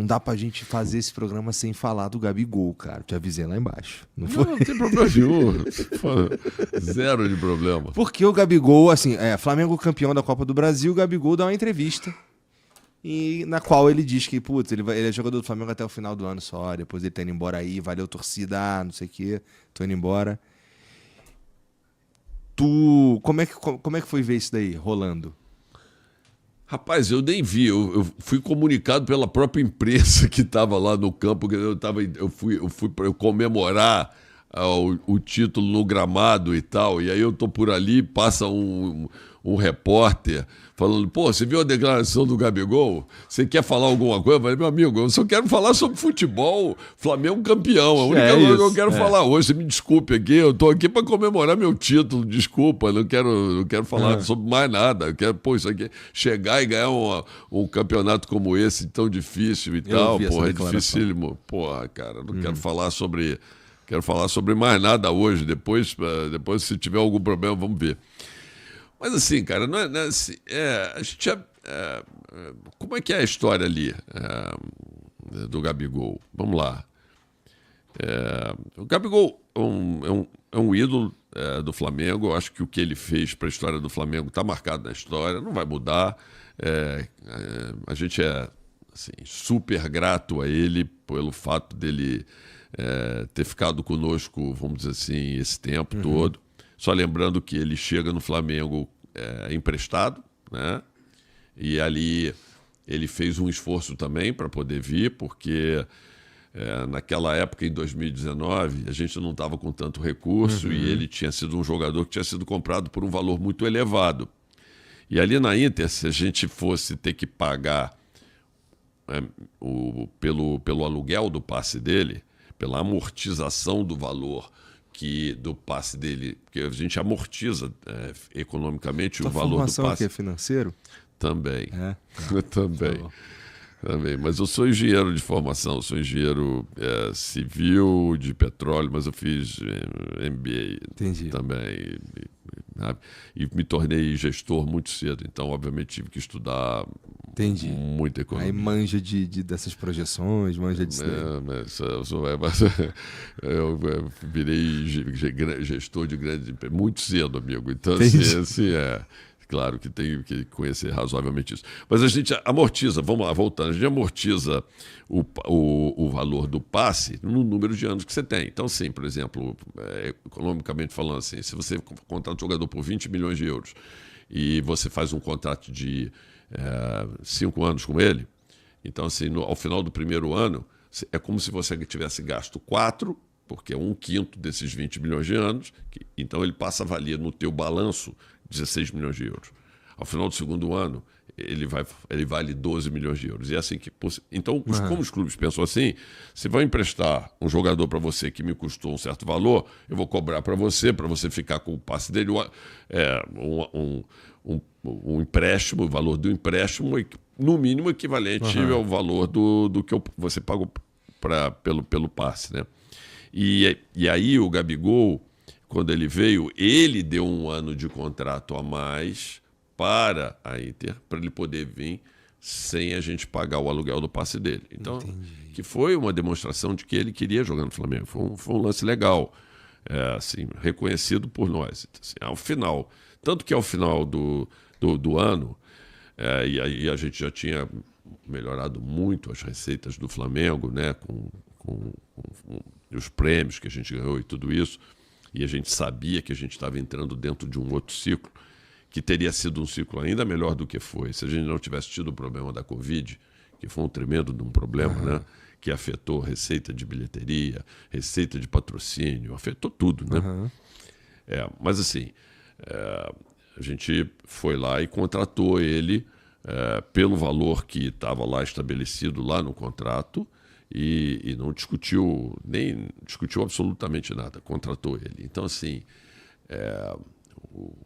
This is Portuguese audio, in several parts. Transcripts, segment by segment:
não dá pra gente fazer esse programa sem falar do Gabigol, cara. Te avisei lá embaixo. Não foi? Não tem problema nenhum. Zero de problema. Porque o Gabigol, assim, Flamengo campeão da Copa do Brasil, o Gabigol dá uma entrevista. E na qual ele diz que, putz, ele é jogador do Flamengo até o final do ano só. Depois ele tá indo embora aí, valeu torcida, não sei o quê, tô indo embora. Como é que foi ver isso daí rolando? Rapaz, eu nem vi. Eu fui comunicado pela própria imprensa que estava lá no campo. Eu fui para comemorar o título no gramado e tal. E aí eu tô por ali, passa um repórter falando, pô, você viu a declaração do Gabigol? Você quer falar alguma coisa? Eu falei, meu amigo, eu só quero falar sobre futebol, Flamengo campeão. A única coisa que eu quero falar hoje, você me desculpe aqui, eu tô aqui para comemorar meu título, desculpa, não quero falar sobre mais nada. Eu quero, pô, isso aqui, chegar e ganhar um campeonato como esse, tão difícil e tal, porra, é dificílimo. Porra, cara, não quero falar sobre... Quero falar sobre mais nada hoje. Depois, se tiver algum problema, vamos ver. Mas assim, cara, não é assim, a gente como é que é a história ali do Gabigol? Vamos lá. O Gabigol é um ídolo do Flamengo. Eu acho que o que ele fez para a história do Flamengo está marcado na história, não vai mudar. A gente é assim, super grato a ele pelo fato dele ter ficado conosco, vamos dizer assim, esse tempo todo. Só lembrando que ele chega no Flamengo emprestado, né? E ali ele fez um esforço também para poder vir, porque naquela época, em 2019, a gente não estava com tanto recurso e ele tinha sido um jogador que tinha sido comprado por um valor muito elevado. E ali na Inter, se a gente fosse ter que pagar pelo aluguel do passe dele, pela amortização do valor do passe dele, porque a gente amortiza economicamente o valor do passe. Formação aqui é financeiro? Também. Também. Mas eu sou engenheiro de formação, sou engenheiro civil, de petróleo, mas eu fiz MBA também. E me tornei gestor muito cedo, então obviamente tive que estudar muita economia. Aí manja dessas projeções, manja disso daí. Eu virei gestor de grande empresa muito cedo, amigo. Então, assim, claro que tem que conhecer razoavelmente isso. Mas a gente amortiza, vamos lá, voltando, a gente amortiza o valor do passe no número de anos que você tem. Então, sim, por exemplo, economicamente falando assim, se você contrata um jogador por 20 milhões de euros e você faz um contrato de 5 anos com ele, então, assim, ao final do primeiro ano, é como se você tivesse gasto 4, porque é 1/5 desses 20 milhões de anos, então ele passa a valer no teu balanço 16 milhões de euros. Ao final do segundo ano, ele vale 12 milhões de euros. E é assim que... Então, como os clubes pensam assim, se vai emprestar um jogador para você que me custou um certo valor, eu vou cobrar para você ficar com o passe dele um empréstimo, o valor do empréstimo, no mínimo equivalente ao valor do que você pagou pelo passe, né? E aí o Gabigol, quando ele veio, ele deu 1 ano de contrato a mais para a Inter, para ele poder vir sem a gente pagar o aluguel do passe dele. Então, que foi uma demonstração de que ele queria jogar no Flamengo. Foi um lance legal, assim, reconhecido por nós. Assim, ao final, tanto que ao final do ano, e aí a gente já tinha melhorado muito as receitas do Flamengo, né, com os prêmios que a gente ganhou e tudo isso, e a gente sabia que a gente estava entrando dentro de um outro ciclo, que teria sido um ciclo ainda melhor do que foi, se a gente não tivesse tido o problema da Covid, que foi um tremendo de um problema, né, que afetou receita de bilheteria, receita de patrocínio, afetou tudo, né? Mas assim, a gente foi lá e contratou ele pelo valor que estava lá estabelecido lá no contrato, e não discutiu, nem discutiu absolutamente nada, contratou ele. Então, assim,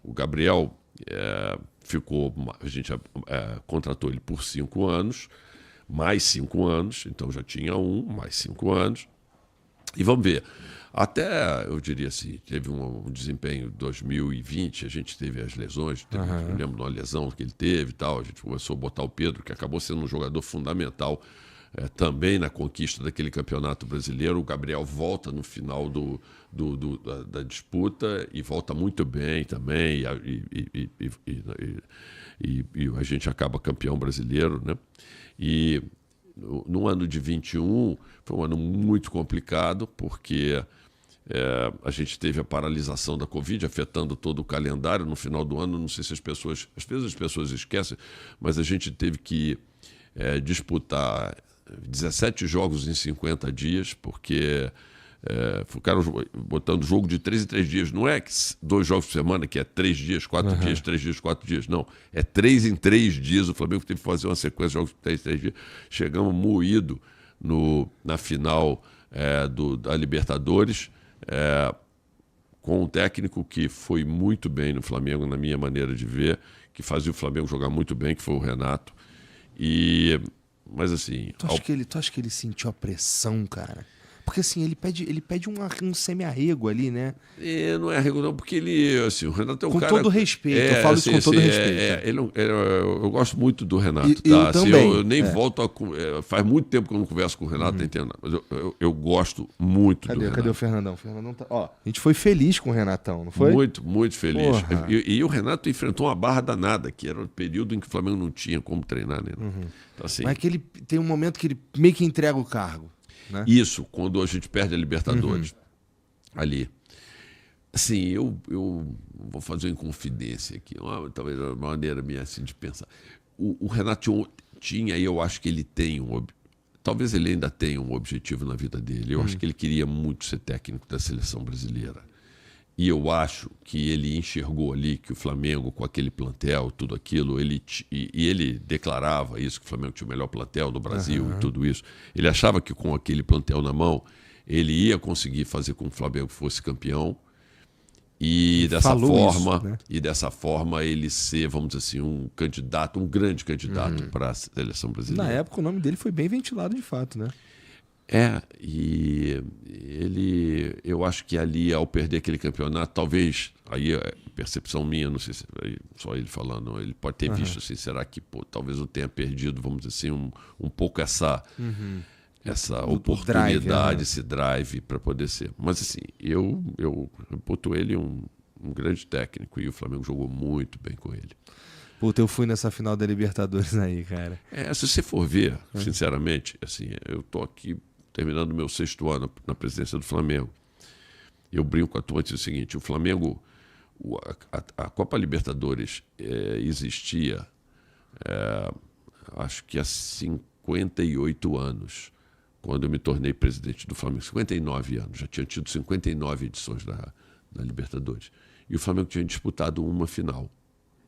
o Gabriel a gente contratou ele por 5 anos, mais 5 anos, então já tinha mais 5 anos, e vamos ver. Até, eu diria assim, teve um desempenho em 2020, a gente teve as lesões, eu lembro de uma lesão que ele teve e tal, a gente começou a botar o Pedro, que acabou sendo um jogador fundamental também na conquista daquele campeonato brasileiro. O Gabriel volta no final da disputa e volta muito bem também, e a gente acaba campeão brasileiro, né? E no ano de 21 foi um ano muito complicado, porque a gente teve a paralisação da Covid afetando todo o calendário no final do ano. Não sei se às vezes as pessoas esquecem, mas a gente teve que disputar 17 jogos em 50 dias, porque ficaram botando jogo de 3 em 3 dias. Não é que 2 jogos por semana, que é 3 dias, 4 dias, 3 dias, 4 dias. Não, é 3 em 3 dias. O Flamengo teve que fazer uma sequência de jogos de 3 em 3 dias. Chegamos moído na final da Libertadores, com um técnico que foi muito bem no Flamengo, na minha maneira de ver, que fazia o Flamengo jogar muito bem, que foi o Renato. Mas assim... Tu acha que ele sentiu a pressão, cara? Porque assim, ele pede um semi-arrego ali, né? Não é arrego não, porque ele, assim, o Renato é um cara... Com todo respeito, eu falo assim, isso com todo respeito. Eu gosto muito do Renato, tá? Eu Assim, também. eu nem volto a... faz muito tempo que eu não converso com o Renato, entendo, mas eu gosto muito do Renato. Cadê o Fernandão? O Fernandão tá... Ó, a gente foi feliz com o Renatão, não foi? Muito, muito feliz. Porra. E o Renato enfrentou uma barra danada, que era o período em que o Flamengo não tinha como treinar, né? Então, assim, Mas que ele tem um momento que ele meio que entrega o cargo, né? Isso, quando a gente perde a Libertadores, ali. Assim, eu vou fazer uma inconfidência aqui, talvez uma maneira minha assim de pensar. O Renato tinha, e eu acho que ele tem talvez ele ainda tenha um objetivo na vida dele. Eu acho que ele queria muito ser técnico da seleção brasileira. E eu acho que ele enxergou ali que o Flamengo, com aquele plantel, tudo aquilo, e ele declarava isso, que o Flamengo tinha o melhor plantel do Brasil e tudo isso. Ele achava que com aquele plantel na mão, ele ia conseguir fazer com que o Flamengo fosse campeão. E dessa forma ele ser, vamos dizer assim, um grande candidato para a seleção brasileira. Na época o nome dele foi bem ventilado de fato, né? E eu acho que ali, ao perder aquele campeonato, talvez, aí é percepção minha, não sei se só ele falando, ele pode ter visto assim, será que talvez eu tenha perdido, vamos dizer assim, um pouco essa oportunidade, esse drive para poder ser. Mas assim, eu reputo ele um grande técnico, e o Flamengo jogou muito bem com ele. Puta, eu fui nessa final da Libertadores aí, cara. Se você for ver, sinceramente, assim, eu tô aqui terminando meu 6º ano na presidência do Flamengo. Eu brinco com a turma e digo o seguinte: o Flamengo, a Copa Libertadores existia, acho que há 58 anos, quando eu me tornei presidente do Flamengo. 59 anos, já tinha tido 59 edições da Libertadores. E o Flamengo tinha disputado uma final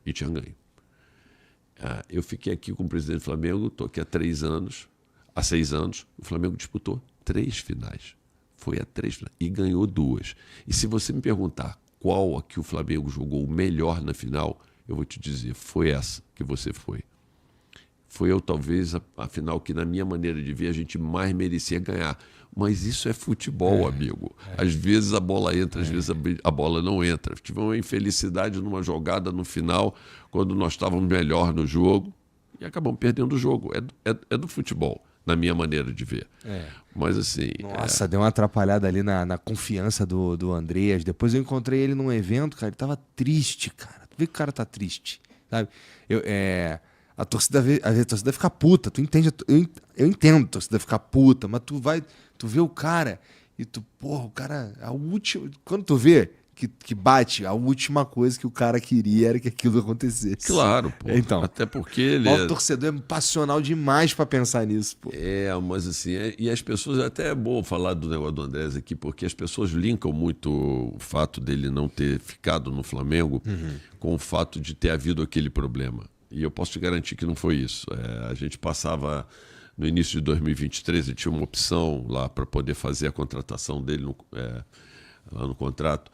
e tinha ganho. Eu fiquei aqui como presidente do Flamengo, estou aqui há 6 anos, o Flamengo disputou 3 finais. Foi a 3 finais e ganhou 2. E se você me perguntar qual a que o Flamengo jogou melhor na final, eu vou te dizer, foi essa que você foi. Foi talvez a final que, na minha maneira de ver, a gente mais merecia ganhar. Mas isso é futebol, amigo. Às vezes a bola entra, às vezes a bola não entra. Tivemos uma infelicidade numa jogada no final, quando nós estávamos melhor no jogo, e acabamos perdendo o jogo. É do futebol, na minha maneira de ver. Mas assim... Nossa, deu uma atrapalhada ali na confiança do Andreas. Depois eu encontrei ele num evento, cara, ele tava triste, cara. Tu vê que o cara tá triste, sabe? A torcida, às vezes a torcida fica puta, tu entende? Eu entendo a torcida ficar puta, mas tu vê o cara e porra, o cara, a última, quando tu vê que bate, a última coisa que o cara queria era que aquilo acontecesse. Claro, pô. Então, até porque ele o torcedor é passional demais pra pensar nisso, pô. Mas assim, e as pessoas, até é bom falar do negócio do Andrés aqui, porque as pessoas linkam muito o fato dele não ter ficado no Flamengo com o fato de ter havido aquele problema. E eu posso te garantir que não foi isso. A gente passava, no início de 2023, e tinha uma opção lá para poder fazer a contratação dele lá no contrato.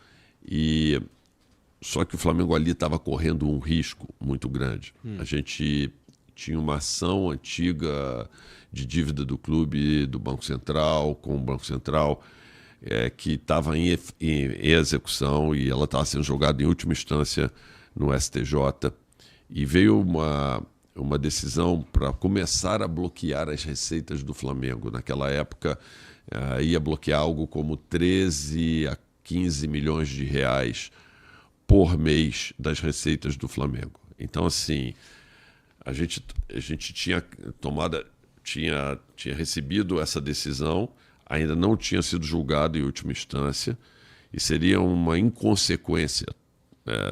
Só que o Flamengo ali estava correndo um risco muito grande. A gente tinha uma ação antiga de dívida do clube, do Banco Central, com o Banco Central, que estava em execução, e ela estava sendo jogada em última instância no STJ. E veio uma decisão para começar a bloquear as receitas do Flamengo. Naquela época, ia bloquear algo como 13 a 15 milhões de reais por mês das receitas do Flamengo. Então, assim, a gente tinha recebido essa decisão, ainda não tinha sido julgado em última instância, e seria uma inconsequência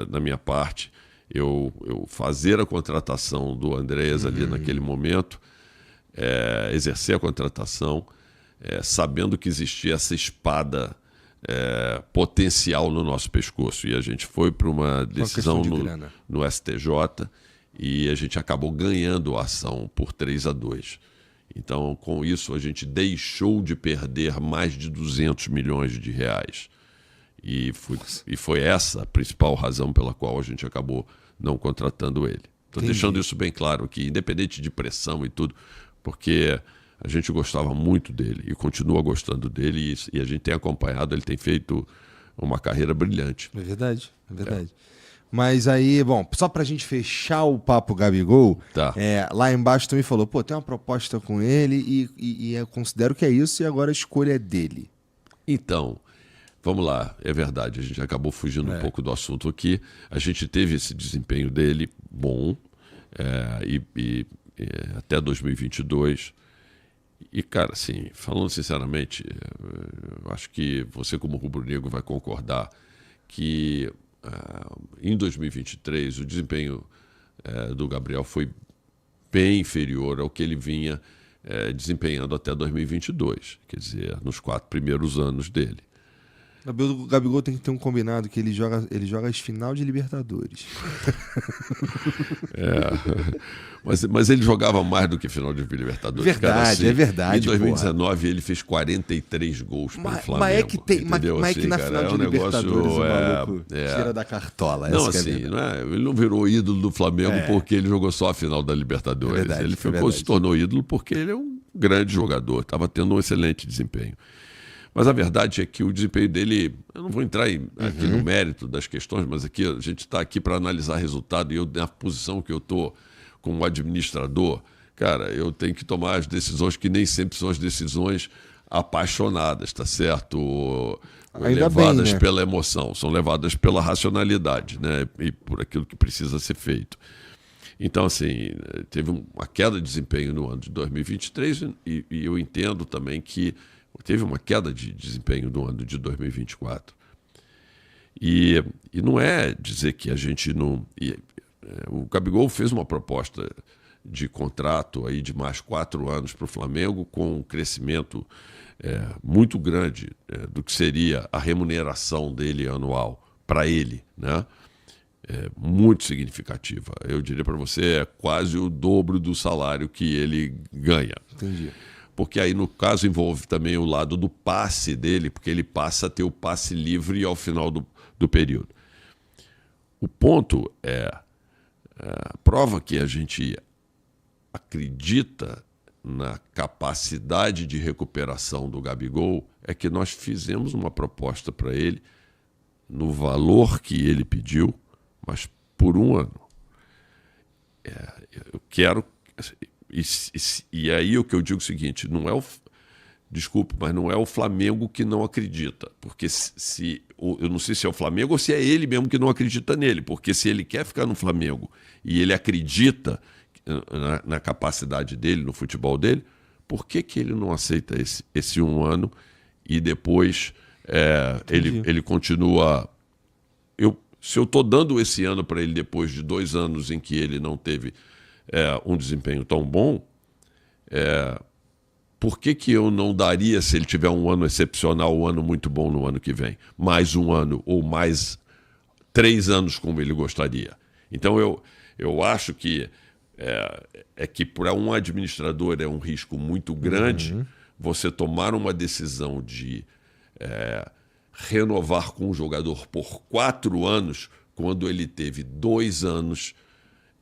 da minha parte eu fazer a contratação do Andrés ali naquele momento, exercer a contratação, sabendo que existia essa espada potencial no nosso pescoço. E a gente foi para uma decisão no STJ e a gente acabou ganhando a ação por 3-2. Então, com isso, a gente deixou de perder mais de 200 milhões de reais. E foi essa a principal razão pela qual a gente acabou não contratando ele. Estou deixando isso bem claro aqui, independente de pressão e tudo, porque a gente gostava muito dele e continua gostando dele, e a gente tem acompanhado, ele tem feito uma carreira brilhante. É verdade, é verdade. Mas aí, bom, só pra gente fechar o papo Gabigol, Tá. Lá embaixo tu me falou, pô, tem uma proposta com ele e eu considero que é isso e agora a escolha é dele. Então, vamos lá, é verdade, a gente acabou fugindo um pouco do assunto aqui. A gente teve esse desempenho dele bom até 2022. E, cara, assim, falando sinceramente, eu acho que você como rubro-negro vai concordar que em 2023 o desempenho do Gabriel foi bem inferior ao que ele vinha desempenhando até 2022, quer dizer, nos 4 primeiros anos dele. O Gabigol tem que ter um combinado que ele joga as final de Libertadores. Mas ele jogava mais do que final de Libertadores. Verdade, cara, assim, é verdade. Em 2019 ele fez 43 gols pelo Flamengo. Mas é que tem, mas é que na cara, final de Libertadores o maluco tira da cartola. Não, assim, ele não virou ídolo do Flamengo porque ele jogou só a final da Libertadores. Verdade, ele se tornou ídolo porque ele é um grande jogador, estava tendo um excelente desempenho. Mas a verdade é que o desempenho dele, eu não vou entrar aqui no mérito das questões, mas aqui a gente está aqui para analisar resultado e eu, na posição que eu estou como administrador, cara, eu tenho que tomar as decisões que nem sempre são as decisões apaixonadas, tá certo? Ainda levadas bem, né? pela emoção, são levadas pela racionalidade, né? E por aquilo que precisa ser feito. Então, assim, teve uma queda de desempenho no ano de 2023 e eu entendo também que teve uma queda de desempenho no ano de 2024. E não é dizer que a gente não... o Gabigol fez uma proposta de contrato aí de mais 4 anos para o Flamengo, com um crescimento muito grande do que seria a remuneração dele anual para ele, né? Muito significativa. Eu diria para você, é quase o dobro do salário que ele ganha. Entendi. Porque aí, no caso, envolve também o lado do passe dele, porque ele passa a ter o passe livre ao final do período. O ponto a prova que a gente acredita na capacidade de recuperação do Gabigol é que nós fizemos uma proposta para ele no valor que ele pediu, mas por 1 ano. Eu quero... E aí o que eu digo é o seguinte, desculpe, mas não é o Flamengo que não acredita, porque eu não sei se é o Flamengo ou se é ele mesmo que não acredita nele, porque se ele quer ficar no Flamengo e ele acredita na capacidade dele, no futebol dele, por que ele não aceita esse 1 ano e depois ele continua... Se eu estou dando esse ano para ele depois de 2 anos em que ele não teve um desempenho tão bom, por que eu não daria, se ele tiver um ano excepcional, um ano muito bom no ano que vem, mais 1 ano ou mais 3 anos como ele gostaria? Então eu acho que que para um administrador é um risco muito grande você tomar uma decisão de renovar com um jogador por 4 anos quando ele teve 2 anos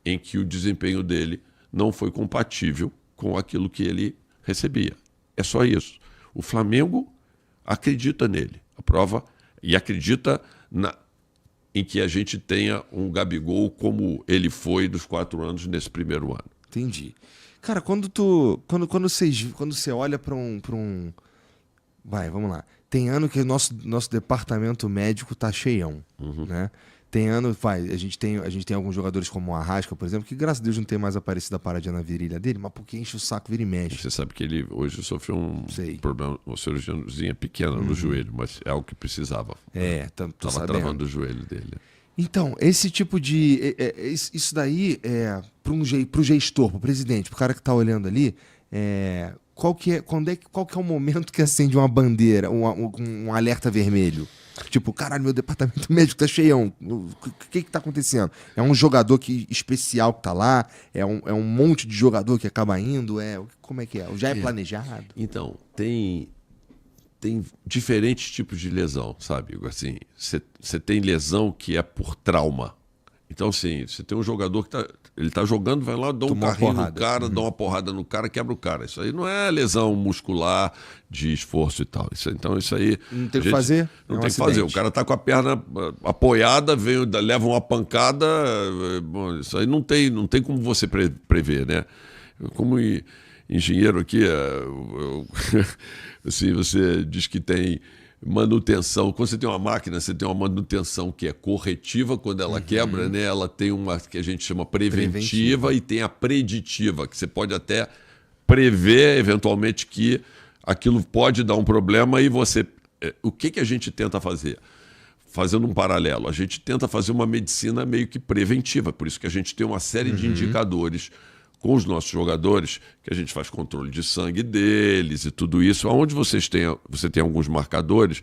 em que o desempenho dele não foi compatível com aquilo que ele recebia. É só isso. O Flamengo acredita nele, a prova, e acredita em que a gente tenha um Gabigol como ele foi dos 4 anos nesse primeiro ano. Entendi. Cara, quando você olha pra um... Vai, vamos lá. Tem ano que o nosso departamento médico tá cheião, né? Tem ano, a gente tem alguns jogadores como o Arrasca, por exemplo, que graças a Deus não tem mais aparecido a paradinha na virilha dele, mas porque enche o saco, vira e mexe. Você sabe que ele hoje sofreu um problema, uma cirurgiazinha pequena no joelho, mas é algo que precisava. Tô Tava travando o joelho dele. Então, esse tipo de... isso daí, pro gestor, pro presidente, pro cara que tá olhando ali, qual que é o momento que acende uma bandeira, um alerta vermelho? Tipo, caralho, meu departamento médico tá cheião. O que tá acontecendo? É um jogador especial que tá lá? É um monte de jogador que acaba indo? Como é que é? Já é planejado? Então, tem diferentes tipos de lesão, sabe? Assim, você tem lesão que é por trauma. Então, assim, você tem um jogador que ele tá jogando, vai lá, dá um carrinho no cara, dá uma porrada no cara, quebra o cara. Isso aí não é lesão muscular de esforço e tal. Então, isso aí... Não tem o que fazer? Não tem o que fazer. O cara tá com a perna apoiada, leva uma pancada... Bom, isso aí não tem como você prever, né? Como engenheiro aqui, assim, você diz que tem... manutenção, quando você tem uma máquina, você tem uma manutenção que é corretiva quando ela quebra, né? Ela tem uma que a gente chama preventiva e tem a preditiva, que você pode até prever eventualmente que aquilo pode dar um problema e você... O que a gente tenta fazer? Fazendo um paralelo, a gente tenta fazer uma medicina meio que preventiva, por isso que a gente tem uma série de indicadores com os nossos jogadores, que a gente faz controle de sangue deles e tudo isso, onde você tem alguns marcadores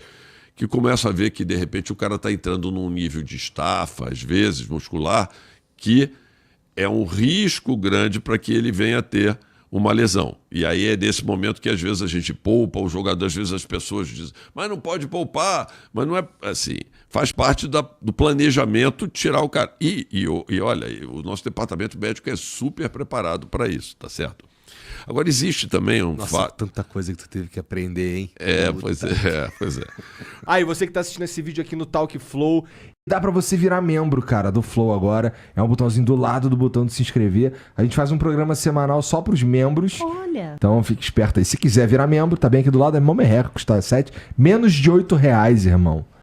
que começam a ver que, de repente, o cara está entrando num nível de estafa, às vezes, muscular, que é um risco grande para que ele venha a ter uma lesão. E aí é nesse momento que, às vezes, a gente poupa o jogador, às vezes as pessoas dizem, mas não pode poupar, mas não é assim... Faz parte do planejamento tirar o cara. E olha, o nosso departamento médico é super preparado para isso, tá certo? Agora, existe também um fato... tanta coisa que tu teve que aprender, hein? Pois é. E você que tá assistindo esse vídeo aqui no Talk Flow, dá pra você virar membro, cara, do Flow agora. É um botãozinho do lado do botão de se inscrever. A gente faz um programa semanal só pros membros. Olha! Então fique esperto aí. Se quiser virar membro, tá bem aqui do lado, é mó merreca, custa menos de R$8, irmão.